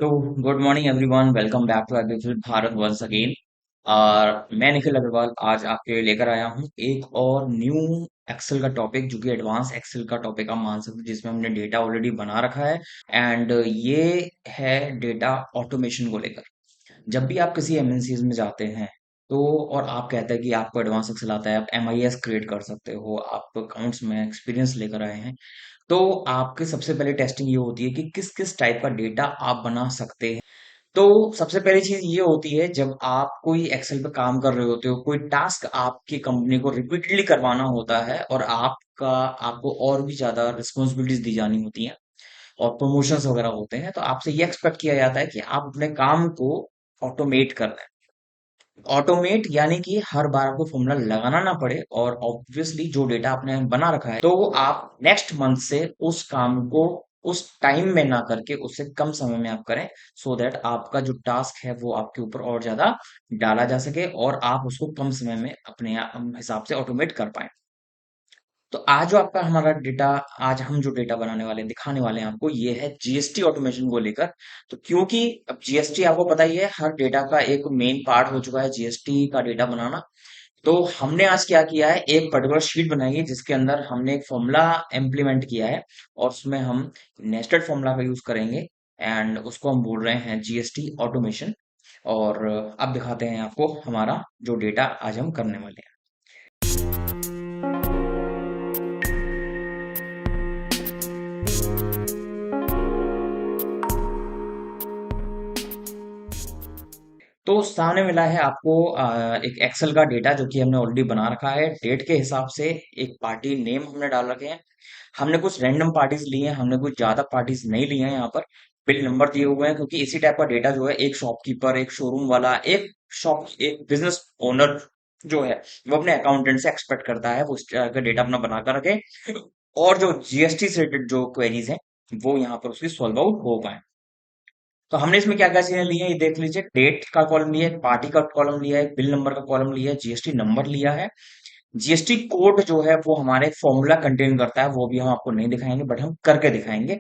तो good morning everyone, welcome back to Agriculture Bharat once again. और मैं निखिल अग्रवाल आज आपके लिए लेकर आया हूँ एक और न्यू एक्सेल का टॉपिक, जो कि एडवांस एक्सेल का टॉपिक आप मान सकते हैं, जिसमें हमने डेटा ऑलरेडी बना रखा है। एंड ये है डेटा ऑटोमेशन को लेकर। जब भी आप किसी एमएनसीज में जाते हैं तो और आप कहते हैं कि आपको एडवांस एक्सेल आता है, आप एमआईएस क्रिएट कर सकते हो, आप अकाउंट्स में एक्सपीरियंस लेकर आए हैं, तो आपकी सबसे पहले टेस्टिंग ये होती है कि किस किस टाइप का डेटा आप बना सकते हैं। तो सबसे पहली चीज ये होती है, जब आप कोई एक्सेल पे काम कर रहे होते हो, कोई टास्क आपकी कंपनी को रिपीटडली करवाना होता है और आपको और भी ज्यादा रिस्पॉन्सिबिलिटीज दी जानी होती हैं और प्रमोशंस वगैरह होते हैं, तो आपसे ये एक्सपेक्ट किया जाता है कि आप अपने काम को ऑटोमेट कर लें। ऑटोमेट यानी कि हर बार आपको फॉर्मूला लगाना ना पड़े, और ऑब्वियसली जो डेटा आपने बना रखा है तो आप नेक्स्ट मंथ से उस काम को उस टाइम में ना करके उससे कम समय में आप करें, सो दैट आपका जो टास्क है वो आपके ऊपर और ज्यादा डाला जा सके और आप उसको कम समय में अपने हिसाब से ऑटोमेट कर पाए। तो आज जो आपका हमारा डेटा, आज हम जो डेटा बनाने वाले हैं, दिखाने वाले हैं आपको, ये है जीएसटी ऑटोमेशन को लेकर। तो क्योंकि अब जीएसटी आपको पता ही है, हर डेटा का एक मेन पार्ट हो चुका है जीएसटी का डेटा बनाना। तो हमने आज क्या किया है, एक पर्टिकुलर शीट बनाई है जिसके अंदर हमने एक फॉर्मूला इम्प्लीमेंट किया है और उसमें हम नेस्टेड फॉर्मूला का यूज करेंगे एंड उसको हम बोल रहे हैं जीएसटी ऑटोमेशन। और अब दिखाते हैं आपको हमारा जो डेटा आज हम करने वाले हैं। तो सामने मिला है आपको एक एक्सेल का डेटा, जो कि हमने ऑलरेडी बना रखा है। डेट के हिसाब से एक पार्टी नेम हमने डाल रखे हैं। हमने कुछ रैंडम पार्टीज ली हैं, हमने कुछ ज्यादा पार्टीज नहीं ली हैं। यहाँ पर बिल नंबर दिए हुए हैं, क्योंकि इसी टाइप का डेटा जो है एक शॉपकीपर, एक शोरूम वाला, एक बिजनेस ओनर जो है, वो अपने अकाउंटेंट से एक्सपेक्ट करता है वो इस तरह का डेटा अपना बनाकर रखे, और जो जीएसटी से रिलेटेड जो क्वेरीज हैं वो यहाँ पर उसकी सॉल्व आउट हो पाए। तो हमने इसमें क्या क्या चीजें ली हैं, ये देख लीजिए। डेट का कॉलम लिया है, पार्टी का कॉलम लिया है, बिल नंबर का कॉलम लिया है, जीएसटी नंबर लिया है। जीएसटी कोड जो है वो हमारे फॉर्मूला कंटेन करता है, वो भी हम आपको नहीं दिखाएंगे बट हम करके दिखाएंगे।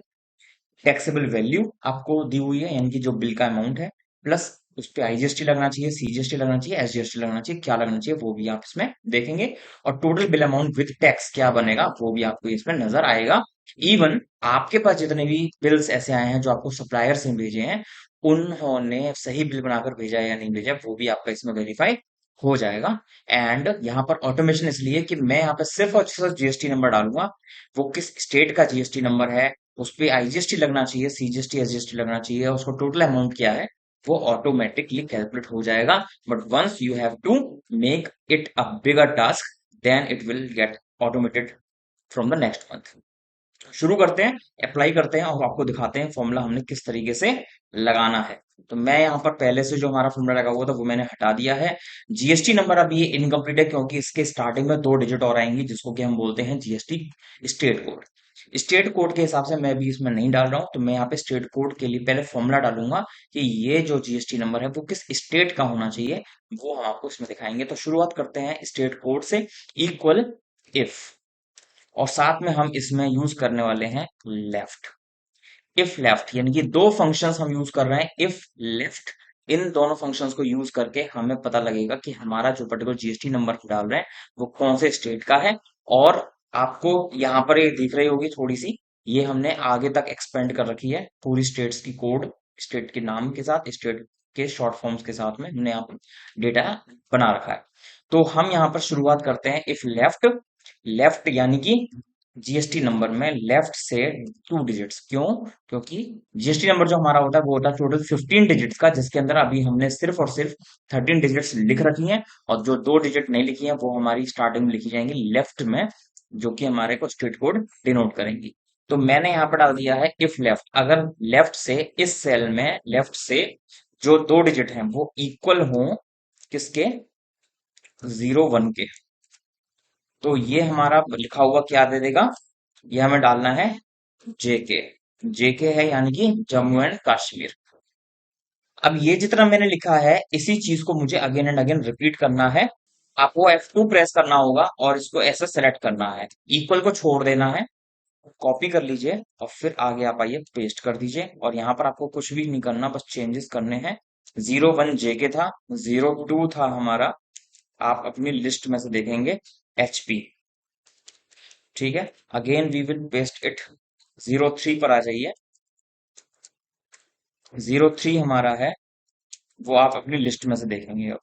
टैक्सेबल वैल्यू आपको दी हुई है, यानी कि जो बिल का अमाउंट है, प्लस उस पे आईजीएसटी लगना चाहिए, सीजीएसटी लगना चाहिए, एसजीएसटी लगना चाहिए, क्या लगना चाहिए वो भी आप इसमें देखेंगे। और total bill amount with tax क्या बनेगा वो भी आपको इसमें नजर आएगा। इवन आपके पास जितने भी बिल्स ऐसे आए हैं जो आपको सप्लायर से भेजे हैं, उन्होंने सही बिल बनाकर भेजा है या नहीं भेजा, वो भी आपका इसमें वेरीफाई हो जाएगा। एंड यहाँ पर ऑटोमेशन इसलिए कि मैं यहाँ पे सिर्फ और सिर्फ जीएसटी नंबर डालूंगा। वो किस स्टेट का जीएसटी नंबर है, उस पे आईजीएसटी लगना चाहिए, सीजीएसटी, एसजीएसटी लगना चाहिए, उसको टोटल अमाउंट क्या है वो ऑटोमेटिकली कैलकुलेट हो जाएगा। But once you have to make it a bigger task, then it will get automated from the next month. शुरू करते हैं, अप्लाई करते हैं और आपको दिखाते हैं फॉर्मूला हमने किस तरीके से लगाना है। तो मैं यहाँ पर पहले से जो हमारा फॉर्मूला लगा हुआ था वो मैंने हटा दिया है। जीएसटी नंबर अभी ये इनकम्प्लीट है, क्योंकि इसके स्टार्टिंग में दो डिजिट और आएंगी, जिसको कि हम बोलते हैं GST state code. State code के हिसाब से मैं भी इसमें नहीं डाल रहा हूँ, तो मैं यहाँ पे स्टेट कोड के लिए पहले फॉर्मूला डालूंगा कि ये जो जीएसटी नंबर है वो किस स्टेट का होना चाहिए, वो हम आपको इसमें दिखाएंगे। तो शुरुआत करते हैं स्टेट कोड से। इक्वल इफ, और साथ में हम इसमें यूज करने वाले हैं लेफ्ट। इफ लेफ्ट यानी कि दो फंक्शंस हम यूज कर रहे हैं, इफ लेफ्ट। इन दोनों फंक्शंस को यूज करके हमें पता लगेगा कि हमारा जो पर्टिकुलर जीएसटी नंबर डाल रहे हैं वो कौन से स्टेट का है। और आपको यहाँ पर ये दिख रही होगी थोड़ी सी, ये हमने आगे तक एक्सपेंड कर रखी है पूरी स्टेट्स की कोड, स्टेट के नाम के साथ, स्टेट के शॉर्ट फॉर्म्स के साथ में हमने यहाँ पर डेटा बना रखा है। तो हम यहाँ पर शुरुआत करते हैं इफ लेफ्ट। लेफ्ट यानी कि जीएसटी नंबर में लेफ्ट से टू डिजिट्स, क्यों? क्योंकि जीएसटी नंबर जो हमारा होता है वो होता है टोटल 15 डिजिट्स का, जिसके अंदर अभी हमने सिर्फ और सिर्फ 13 डिजिट्स लिख रखी हैं, और जो दो डिजिट नहीं लिखी हैं वो हमारी स्टार्टिंग में लिखी जाएंगी लेफ्ट में, जो कि हमारे को स्टेट कोड डिनोट करेंगी। तो मैंने यहाँ पर डाल दिया है इफ लेफ्ट, अगर लेफ्ट से इस सेल में लेफ्ट से जो दो डिजिट हैं वो इक्वल हो किसके, 01 के, तो ये हमारा लिखा हुआ क्या दे देगा, ये हमें डालना है जेके। जेके है यानी कि जम्मू एंड कश्मीर। अब ये जितना मैंने लिखा है इसी चीज को मुझे अगेन एंड अगेन रिपीट करना है। आपको F2 प्रेस करना होगा और इसको ऐसे सेलेक्ट करना है, इक्वल को छोड़ देना है, कॉपी कर लीजिए और फिर आगे आप आइए पेस्ट कर दीजिए, और यहाँ पर आपको कुछ भी नहीं करना, बस चेंजेस करने हैं। 01 JK था, 02 था हमारा, आप अपनी लिस्ट में से देखेंगे HP। ठीक है, again we will paste it. 03 पर आ जाइए, 03 हमारा है, वो आप अपनी लिस्ट में से देखेंगे अब।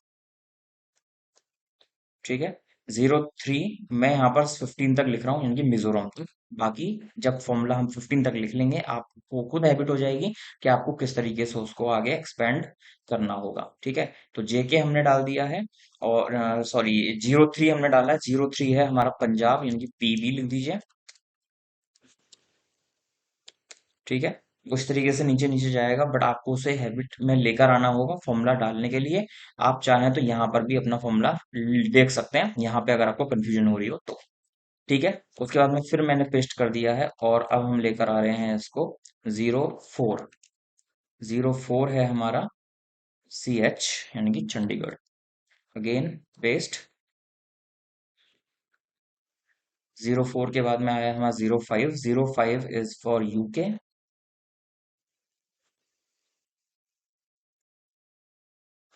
ठीक है, 03 मैं यहाँ पर 15 तक लिख रहा हूँ, यानी कि मिजोरम तक। बाकी जब फॉर्मूला हम 15 तक लिख लेंगे, आपको खुद हैबिट हो जाएगी कि आपको किस तरीके से उसको आगे एक्सपेंड करना होगा। ठीक है, तो JK हमने डाल दिया है, और सॉरी 03 हमने डाला है, 03 है हमारा पंजाब, यानी कि PB लिख दीजिए। ठीक है, उस तरीके से नीचे नीचे जाएगा, बट आपको उसे हैबिट में लेकर आना होगा फॉर्मूला डालने के लिए। आप चाहें तो यहाँ पर भी अपना फॉर्मूला देख सकते हैं, यहाँ पे अगर आपको कंफ्यूजन हो रही हो तो। ठीक है, उसके बाद में फिर मैंने पेस्ट कर दिया है, और अब हम लेकर आ रहे हैं इसको 04। 04 है हमारा CH, यानी कि चंडीगढ़। Again paste. 04 के बाद में आया हमारा 05। 05 is for UK।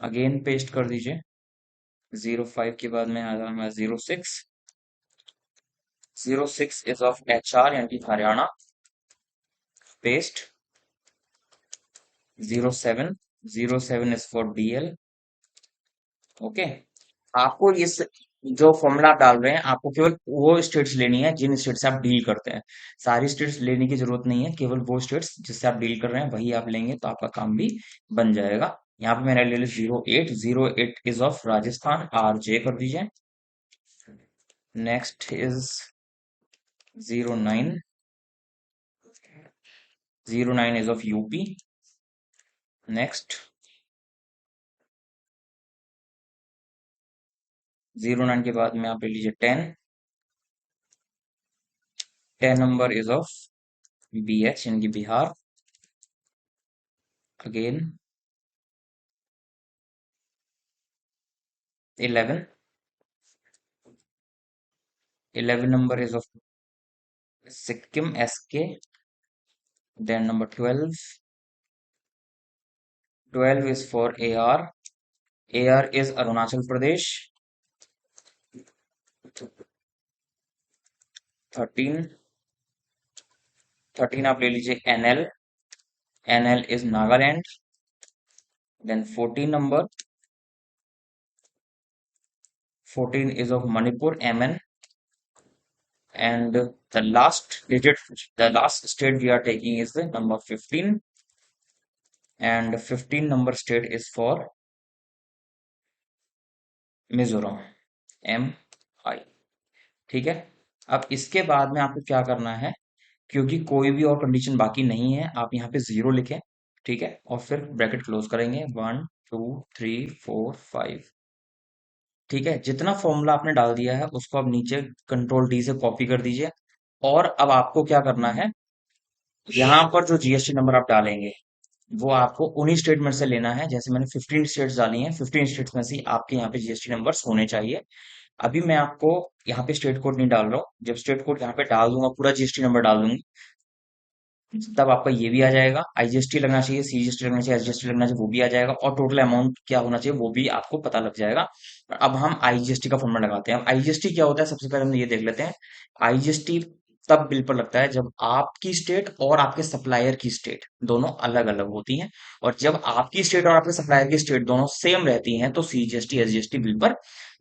Again paste कर दीजिए। 05 के बाद में आया हमारा 06। 06 इज ऑफ HR, यानी कि Haryana. Paste. 07। 07 is for DL। Okay, आपको इस जो फॉर्मूला आप डाल रहे हैं, आपको केवल वो स्टेट्स लेनी है जिन स्टेट से आप डील करते हैं। सारी स्टेट्स लेने की जरूरत नहीं है, केवल वो स्टेट्स जिससे आप डील कर रहे हैं वही आप लेंगे, तो आपका काम भी बन जाएगा। यहाँ पे मैंने ले लिया 08। 08 इज ऑफ राजस्थान, RJ कर दीजिए। Next is 09। 09 is of UP। Next 09 के बाद में आप ले लीजिए 10। 10 नंबर इज ऑफ BH, यानी कि Bihar. Again 11। 11 number is of Sikkim, SK. Then number 12. 12 is for AR. AR is Arunachal Pradesh. 13। 13 आप ले लीजिए NL. NL is Nagaland. Then 14 number. 14 is of Manipur, MN. And the last digit, the last state we are taking is the number 15. And 15 number state is for Mizoram, MI। ठीक है, अब इसके बाद में आपको क्या करना है, क्योंकि कोई भी और कंडीशन बाकी नहीं है, आप यहाँ पे 0 लिखें। ठीक है, और फिर ब्रैकेट क्लोज करेंगे। 1 2 3 4 5। ठीक है, जितना फॉर्मूला आपने डाल दिया है उसको अब नीचे कंट्रोल D से कॉपी कर दीजिए। और अब आपको क्या करना है, यहाँ पर जो GST नंबर आप डालेंगे वो आपको उन्हीं स्टेटमेंट से लेना है। जैसे मैंने 15 स्टेट्स डाली हैं, 15 स्टेट्स में से आपके यहाँ पे GST नंबर्स होने चाहिए। अभी मैं आपको यहाँ पे स्टेट कोड नहीं डाल रहा हूँ, जब स्टेट कोड यहाँ पे डाल दूंगा, पूरा GST नंबर डाल दूंगी, तब आपका ये भी आ जाएगा। IGST लगना चाहिए, CGST लगना चाहिए, SGST लगना चाहिए, वो भी आ जाएगा, और टोटल अमाउंट क्या होना चाहिए वो भी आपको पता लग जाएगा। अब हम IGST का फॉर्मूला लगाते हैं। अब IGST क्या होता है, सबसे पहले हम ये देख लेते हैं। IGST तब बिल पर लगता है जब आपकी स्टेट और आपके सप्लायर की स्टेट दोनों अलग अलग होती हैं, और जब आपकी स्टेट और आपके सप्लायर की स्टेट दोनों सेम रहती हैं तो CGST SGST बिल पर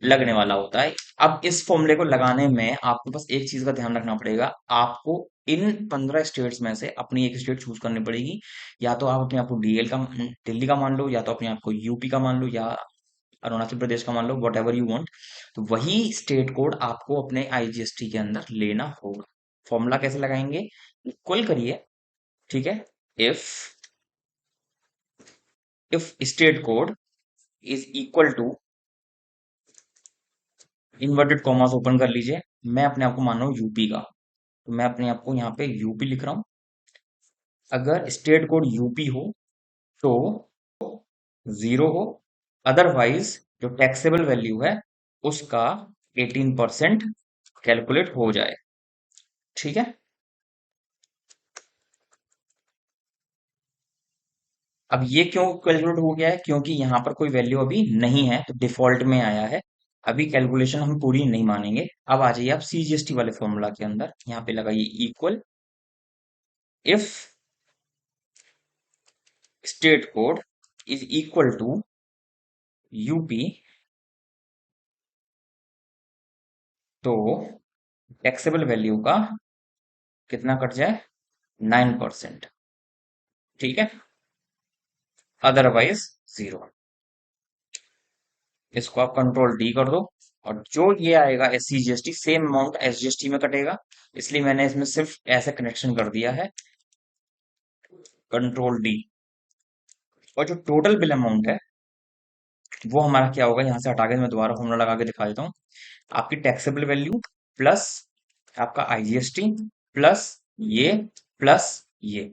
लगने वाला होता है। अब इस फॉर्मूले को लगाने में आपको बस एक चीज का ध्यान रखना पड़ेगा, आपको इन 15 स्टेट्स में से अपनी एक स्टेट चूज करनी पड़ेगी। या तो आप अपने आप को DL का, दिल्ली का मान लो, या तो अपने आप को UP का मान लो, या अरुणाचल प्रदेश का मान लो, वट एवर यू वांट। तो वही स्टेट कोड आपको अपने IGST के अंदर लेना होगा। फॉर्मूला कैसे लगाएंगे, इक्वल करिए। ठीक है, if if state code is equal to, inverted commas open कर लीजिए, मैं अपने आप को मान रहा हूँ UP का, तो मैं अपने आप को यहाँ पे UP लिख रहा हूँ। अगर स्टेट कोड UP हो तो 0 हो, अदरवाइज जो टैक्सेबल वैल्यू है उसका 18% कैलकुलेट हो जाए। ठीक है, अब ये क्यों कैलकुलेट हो गया है? क्योंकि यहाँ पर कोई वैल्यू अभी नहीं है, तो डिफॉल्ट में आया है। अभी कैलकुलेशन हम पूरी नहीं मानेंगे। अब आ जाइए आप सीजीएसटी वाले फॉर्मूला के अंदर, यहाँ पे लगाइए equal if state code is equal to UP, तो टैक्सेबल वैल्यू का कितना कट जाए, 9%। ठीक है, अदरवाइज जीरो। इसको आप कंट्रोल डी कर दो, और जो ये आएगा S C G S T same amount S G S T में कटेगा। इसलिए मैंने इसमें सिर्फ ऐसे कनेक्शन कर दिया है, कंट्रोल डी। और जो टोटल बिल अमाउंट है वो हमारा क्या होगा, यहाँ से हटा के मैं दोबारा फॉर्मूला लगा के दिखा देता हूँ। आपकी टैक्सेबल वैल्यू प्लस आपका आईजीएसटी प्लस ये प्लस ये।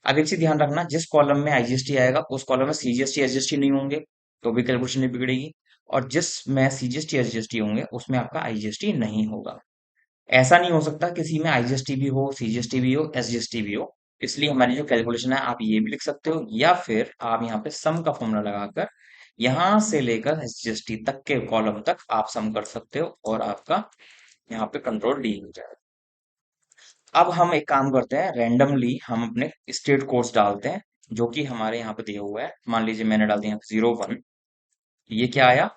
अब एक चीज ध्यान रखना, जिस कॉलम में आईजीएसटी आएगा उस कॉलम में सीजीएसटी एसजीएसटी नहीं होंगे, तो भी कैलकुलेशन नहीं बिगड़ेगी। और जिसमें सीजीएसटी एसजीएसटी होंगे उसमें आपका आईजीएसटी नहीं होगा। ऐसा नहीं हो सकता किसी में आईजीएसटी भी हो, सीजीएसटी भी हो, एसजीएसटी भी हो। इसलिए हमारी जो कैलकुलेशन है आप ये भी लिख सकते हो, या फिर आप यहाँ पे सम का फॉर्मूला लगाकर यहां से लेकर एसजीएसटी तक के कॉलम तक आप सम कर सकते हो, और आपका यहाँ पे कंट्रोल डी हो जाएगा। अब हम एक काम करते हैं, रैंडमली हम अपने स्टेट कोड्स डालते हैं, जो कि हमारे यहाँ पे दिया हुआ है। मान लीजिए मैंने डाल दिया 01, ये क्या आया,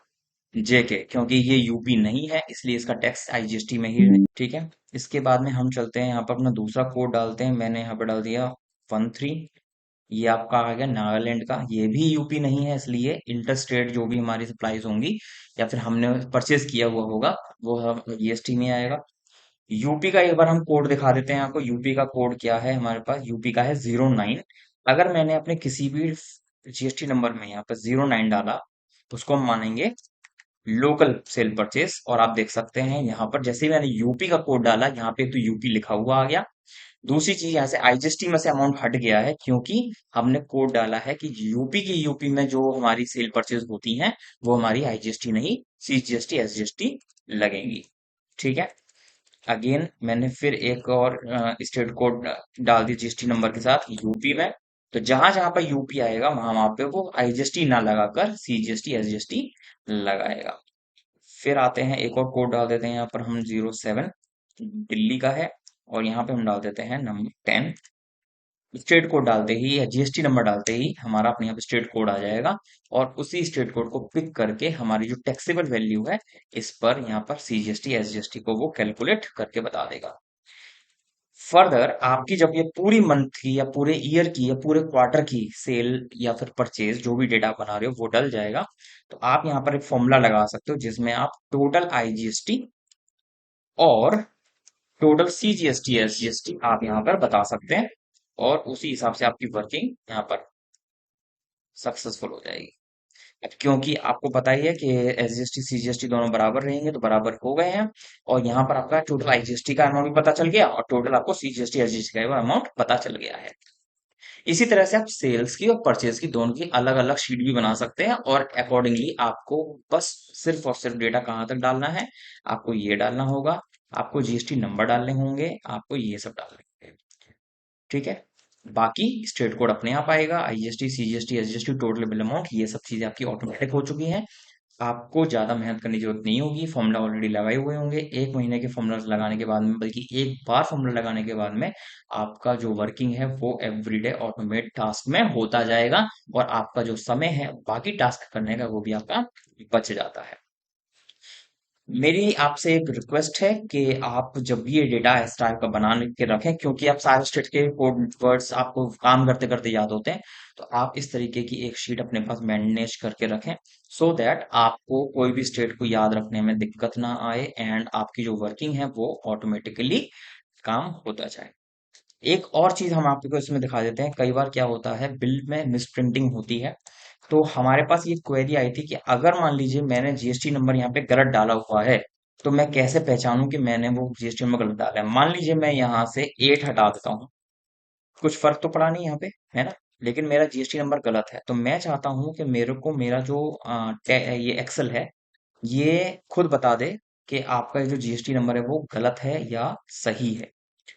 जेके, क्योंकि ये यूपी नहीं है इसलिए इसका टैक्स आईजीएसटी में ही है। ठीक है, इसके बाद में हम चलते हैं यहाँ पर अपना दूसरा कोड डालते हैं। मैंने यहाँ पर डाल दिया 13, ये आपका आ गया नागालैंड का। ये भी यूपी नहीं है, इसलिए इंटर स्टेट जो भी हमारी सप्लाईज होंगी या फिर हमने परचेज किया हुआ होगा वो हम जीएसटी में आएगा। यूपी का एक बार हम कोड दिखा देते हैं आपको। यूपी का कोड क्या है हमारे पास, यूपी का है 09। अगर मैंने अपने किसी भी जीएसटी नंबर में यहाँ पर 09 डाला तो उसको हम मानेंगे लोकल सेल परचेस। और आप देख सकते हैं यहाँ पर जैसे ही मैंने यूपी का कोड डाला, यहाँ पे तो यूपी लिखा हुआ आ गया। दूसरी चीज, यहाँ से आईजीएसटी में से अमाउंट हट गया है, क्योंकि हमने कोड डाला है कि यूपी की यूपी में जो हमारी सेल परचेज होती हैं वो हमारी आईजीएसटी नहीं, सीजीएसटी एसजीएसटी लगेंगी। ठीक है, अगेन मैंने फिर एक और स्टेट कोड डाल दी जीएसटी नंबर के साथ यूपी में। तो जहां जहां पर यूपी आएगा वहां वहां पे वो आईजीएसटी ना लगाकर सीजीएसटी एसजीएसटी लगाएगा। फिर आते हैं एक और कोड डाल देते हैं यहाँ पर हम 07, दिल्ली का है। और यहाँ पे हम डाल देते हैं नंबर 10। स्टेट कोड डालते ही या जीएसटी नंबर डालते ही हमारा अपने यहाँ पे स्टेट कोड आ जाएगा, और उसी स्टेट कोड को पिक करके हमारी जो टैक्सेबल वैल्यू है इस पर यहाँ पर सीजीएसटी एसजीएसटी को वो कैलकुलेट करके बता देगा। फर्दर आपकी जब ये पूरी मंथ की या पूरे ईयर की या पूरे क्वार्टर की सेल या फिर परचेज जो भी डेटा बना रहे हो वो डल जाएगा, तो आप यहाँ पर एक फॉर्मूला लगा सकते हो जिसमें आप टोटल आईजीएसटी और टोटल सीजीएसटी एसजीएसटी आप यहाँ पर बता सकते हैं, और उसी हिसाब से आपकी वर्किंग यहाँ पर सक्सेसफुल हो जाएगी। अब क्योंकि आपको पता ही है कि एसजीएसटी सीजीएसटी दोनों बराबर रहेंगे तो बराबर हो गए हैं, और यहाँ पर आपका टोटल आईजीएसटी का अमाउंट भी पता चल गया और टोटल आपको सीजीएसटी एसजीएसटी का अमाउंट पता चल गया है। इसी तरह से आप सेल्स की और परचेज की दोनों की अलग अलग शीट भी बना सकते हैं, और अकॉर्डिंगली आपको बस सिर्फ और सिर्फ डेटा कहाँ तक डालना है, आपको ये डालना होगा, आपको जीएसटी नंबर डालने होंगे, आपको ये सब डालने होंगे। ठीक है, बाकी स्टेट कोड अपने आप आएगा, IGST CGST SGST total bill amount, ये सब चीजें आपकी ऑटोमेटिक हो चुकी हैं। आपको ज्यादा मेहनत करने की जरूरत नहीं होगी, फॉर्मूला ऑलरेडी लगाए हुए होंगे। एक महीने के फॉर्मूला लगाने के बाद में, बल्कि एक बार फॉर्मूला लगाने के बाद में आपका जो वर्किंग है वो एवरीडे ऑटोमेट टास्क में होता जाएगा, और आपका जो समय है बाकी टास्क करने का वो भी आपका बच जाता है। मेरी आपसे एक रिक्वेस्ट है कि आप जब भी ये डेटा इस टाइप का बना के रखें, क्योंकि आप सारे स्टेट के कोड वर्ड्स आपको काम करते करते याद होते हैं, तो आप इस तरीके की एक शीट अपने पास मैनेज करके रखें, सो दैट आपको कोई भी स्टेट को याद रखने में दिक्कत ना आए, एंड आपकी जो वर्किंग है वो ऑटोमेटिकली काम होता जाए। एक और चीज हम आपको इसमें दिखा देते हैं, कई बार क्या होता है बिल में मिसप्रिंटिंग होती है। तो हमारे पास ये क्वेरी आई थी कि अगर मान लीजिए मैंने जीएसटी नंबर यहाँ पे गलत डाला हुआ है, तो मैं कैसे पहचानूं कि मैंने वो जीएसटी नंबर गलत डाला है। मान लीजिए मैं यहाँ से 8 हटा देता हूँ, कुछ फर्क तो पड़ा नहीं यहाँ पे, है ना, लेकिन मेरा जीएसटी नंबर गलत है। तो मैं चाहता हूँ कि मेरे को मेरा जो ये एक्सेल है ये खुद बता दे कि आपका जो जीएसटी नंबर है वो गलत है या सही है।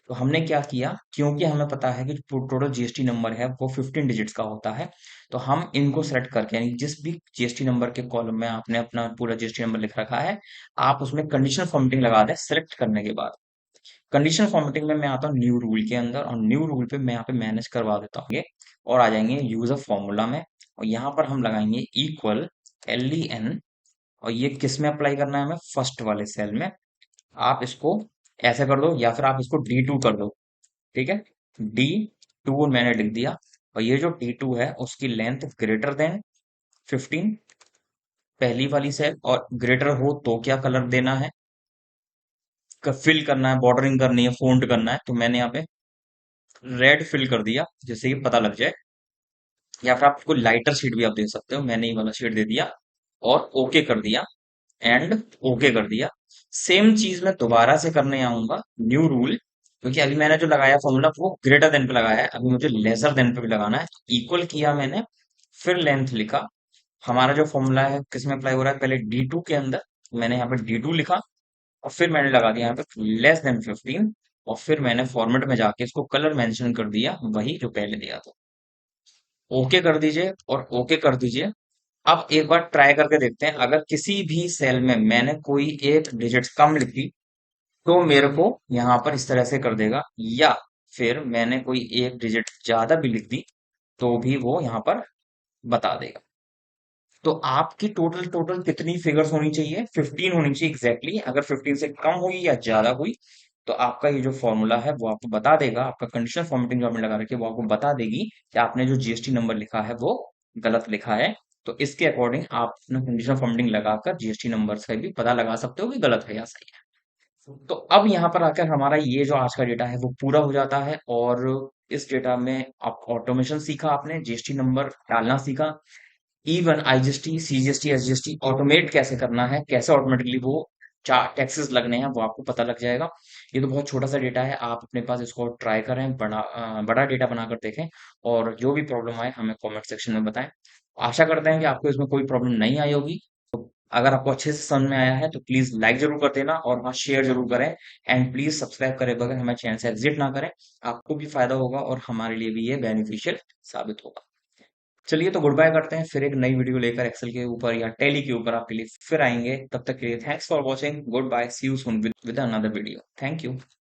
तो हमने क्या किया, क्योंकि हमें पता है कि टोटल जीएसटी नंबर है वो 15 डिजिट्स का होता है, तो हम इनको सेलेक्ट करके, यानी जिस भी जीएसटी नंबर के कॉलम में आपने अपना पूरा जीएसटी नंबर लिख रखा है, आप उसमें कंडीशनल फॉर्मेटिंग लगा दें सेलेक्ट करने के बाद। कंडीशनल फॉर्मेटिंग में मैं आता हूँ न्यू रूल के अंदर, और न्यू रूल पे मैं यहाँ पे मैनेज करवा देता हूँ ये, और आ जाएंगे यूजर फॉर्मूला में, और यहाँ पर हम लगाएंगे इक्वल LEN, और ये किस में अप्लाई करना है हमें, फर्स्ट वाले सेल में। आप इसको ऐसे कर दो, या फिर आप इसको D2 कर दो, ठीक है। D2 मैंने लिख दिया, और ये जो D2 है उसकी लेंथ ग्रेटर देन 15, पहली वाली सेल, और ग्रेटर हो तो क्या कलर देना है, फिल करना है, बॉर्डरिंग करनी है, फोल्ड करना है, तो मैंने यहाँ पे रेड फिल कर दिया जिससे कि पता लग जाए, या फिर आपको लाइटर शेड भी आप दे सकते हो, मैंने ये वाला शेड दे दिया और ओके कर दिया, एंड ओके कर दिया। सेम चीज मैं दोबारा से करने आऊंगा न्यू रूल, क्योंकि अभी मैंने जो लगाया फॉर्मूला वो ग्रेटर देन पे लगाया है, अभी मुझे लेसर देन पे भी लगाना है। इक्वल किया मैंने, फिर लेंथ लिखा, हमारा जो फॉर्मूला है किस में अप्लाई हो रहा है, पहले D2 के अंदर, मैंने यहाँ पे D2 लिखा, और फिर मैंने लगा दिया यहाँ पे लेस देन 15, और फिर मैंने फॉर्मेट में जाके इसको कलर मेंशन कर दिया वही जो पहले दिया था। ओके कर दीजिए और ओके कर दीजिए। अब एक बार ट्राई करके देखते हैं, अगर किसी भी सेल में मैंने कोई एक डिजिट कम लिखी तो मेरे को यहाँ पर इस तरह से कर देगा, या फिर मैंने कोई एक डिजिट ज्यादा भी लिख दी तो भी वो यहाँ पर बता देगा। तो आपकी टोटल टोटल कितनी फिगर्स होनी चाहिए, 15 होनी चाहिए एग्जैक्टली। अगर 15 से कम हुई या ज्यादा हुई तो आपका ये जो फॉर्मूला है वो आपको बता देगा, आपका कंडीशनल फॉर्मेटिंग जो आपने लगा रखी है वो आपको बता देगी कि आपने जो जीएसटी नंबर लिखा है वो गलत लिखा है। तो इसके अकॉर्डिंग आप अपना कंडीशनल फॉर्मेटिंग लगाकर जीएसटी नंबर से भी पता लगा सकते हो कि गलत है या सही है। तो अब यहाँ पर आकर हमारा ये जो आज का डेटा है वो पूरा हो जाता है, और इस डेटा में आप ऑटोमेशन सीखा, आपने जीएसटी नंबर डालना सीखा, even IGST, CGST, SGST automate कैसे करना है, कैसे ऑटोमेटिकली वो टैक्सेस लगने हैं वो आपको पता लग जाएगा। ये तो बहुत छोटा सा डेटा है, आप अपने पास इसको ट्राई करें, बड़ा डेटा बनाकर देखें, और जो भी प्रॉब्लम आए हमें कमेंट सेक्शन में बताएं। आशा करते हैं कि आपको इसमें कोई प्रॉब्लम नहीं आई होगी। अगर आपको अच्छे से समझ में आया है तो प्लीज लाइक जरूर कर देना, और हाँ शेयर जरूर करें, एंड प्लीज सब्सक्राइब करें बगैर हमारे चैनल से एग्जिट ना करें। आपको भी फायदा होगा और हमारे लिए भी ये बेनिफिशियल साबित होगा। चलिए तो गुड बाय करते हैं, फिर एक नई वीडियो लेकर एक्सेल के ऊपर या टैली के ऊपर आपके लिए फिर आएंगे। तब तक के लिए thanks for watching, good bye, see you soon with another video, thank you.